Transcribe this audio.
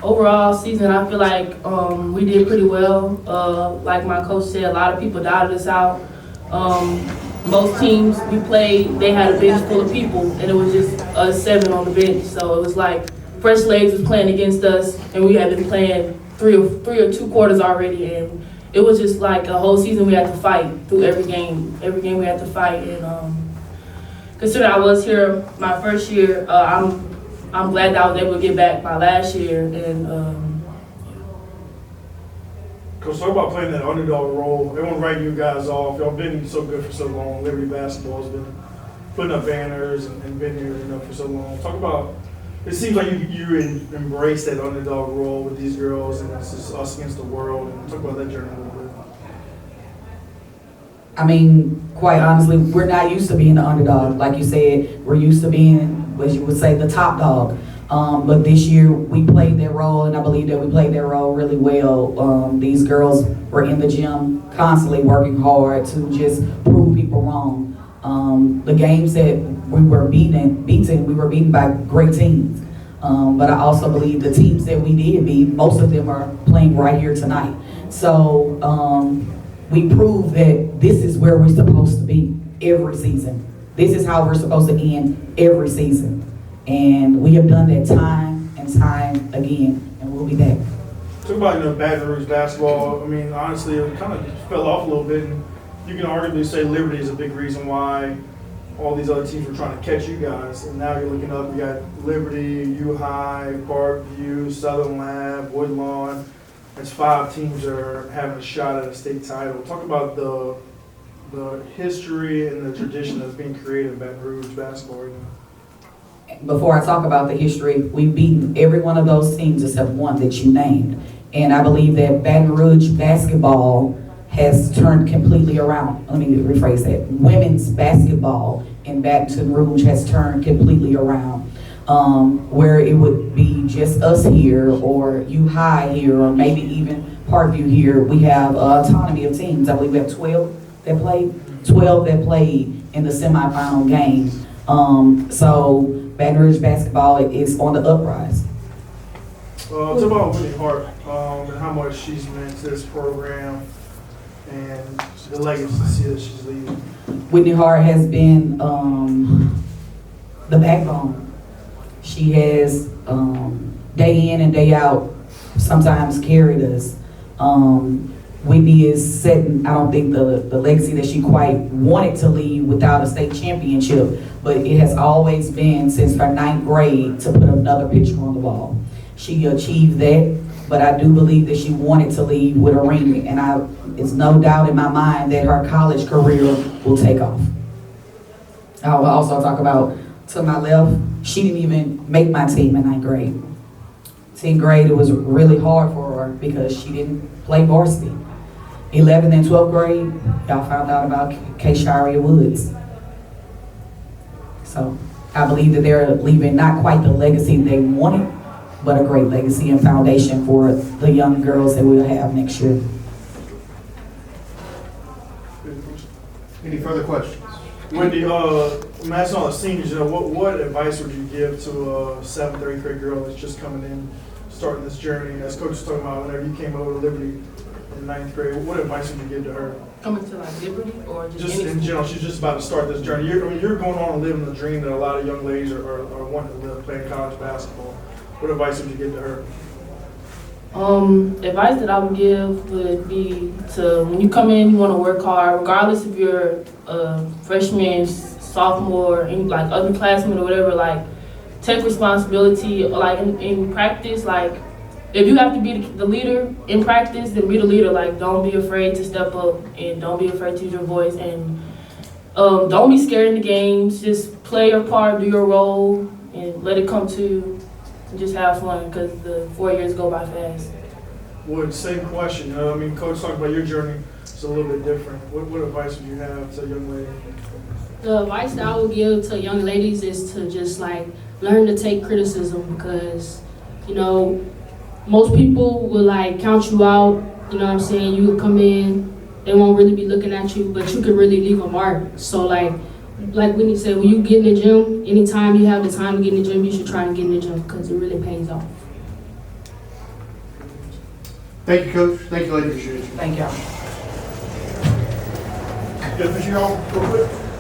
Overall season, I feel like we did pretty well. Like my coach said, a lot of people doubted us out. Most teams we played, they had a bench full of people, and it was just us 7 on the bench. So it was like fresh legs was playing against us, and we had been playing three or 2 quarters already, and it was just like a whole season we had to fight through every game. Every game we had to fight, and considering I was here my first year, I'm glad that I was able to get back my last year. And Coach, talk about playing that underdog role. Everyone writing you guys off. Y'all been so good for so long. Liberty basketball has been putting up banners and been here for so long. Talk about. It seems like you embrace that underdog role with these girls, and it's just us against the world. And talk about that journey a little bit. I mean, quite honestly, we're not used to being the underdog. Like you said, we're used to being, as you would say, the top dog. But this year, we played that role, and I believe that we played that role really well. These girls were in the gym constantly working hard to just prove people wrong. The games that we were beaten, we were beaten by great teams. But I also believe the teams that we did beat, most of them are playing right here tonight. So we proved that this is where we're supposed to be every season. This is how we're supposed to end every season. And we have done that time and time again, and we'll be back. Talk about Baton Rouge basketball. I mean, honestly, it kind of just fell off a little bit. And you can arguably say Liberty is a big reason why all these other teams were trying to catch you guys. And now you're looking up, you got Liberty, U-High, Parkview, Southern Lab, Woodlawn. That's 5 teams that are having a shot at a state title. Talk about the history and the tradition that's being created in Baton Rouge basketball right now. Before I talk about the history, we've beaten every one of those teams except one that you named. And I believe that Baton Rouge basketball has turned completely around. Let me rephrase that. Women's basketball in Baton Rouge has turned completely around. Where it would be just us here, or U-High here, or maybe even Parkview here. We have autonomy of teams. I believe we have 12 that played in the semifinal game. So Baton Rouge basketball is on the uprise. Talk about Whitney Hart and how much she's meant to this program and the legacy that she's leaving. Whitney Hart has been the backbone. She has, day in and day out, sometimes carried us. Whitney is setting, I don't think, the legacy that she quite wanted to leave without a state championship, but it has always been since her 9th grade to put another picture on the wall. She achieved that, but I do believe that she wanted to leave with a ring, and it's no doubt in my mind that her college career will take off. I will also talk about, to my left, she didn't even make my team in 9th grade. 10th grade, it was really hard for her because she didn't play varsity. 11th and 12th grade, y'all found out about Kaysharia Woods. So I believe that they're leaving not quite the legacy they wanted, but a great legacy and foundation for the young girls that we'll have next year. Any further questions? Wendy, imagine all the seniors, what advice would you give to a 7th or 8th grade girl that's just coming in, starting this journey? As Coach was talking about, whenever you came over to Liberty in 9th grade, what advice would you give to her? coming to like Liberty or Just any in general, she's just about to start this journey. You're going on and living the dream that a lot of young ladies are wanting to live, playing college basketball. What advice would you give to her? Advice that I would give would be to, when you come in, you want to work hard, regardless if you're a freshman, sophomore, like underclassmen or whatever. Like, take responsibility. Like in practice, like if you have to be the leader in practice, then be the leader. Like, don't be afraid to step up and don't be afraid to use your voice, and don't be scared in the games. Just play your part, do your role, and let it come to you. And just have fun, because the 4 years go by fast. Would same question. I mean, Coach talked about your journey. It's a little bit different. What advice would you have to a young lady? The advice that I would give to young ladies is to just like learn to take criticism, because, you know, most people will like count you out. You know what I'm saying? You would come in they won't really be looking at you, but you can really leave a mark. So like Whitney said, when you get in the gym, anytime you have the time to get in the gym, you should try and get in the gym because it really pays off. Thank you, Coach. Thank you, ladies. Thank y'all. Good, Mr. Y'all, real quick.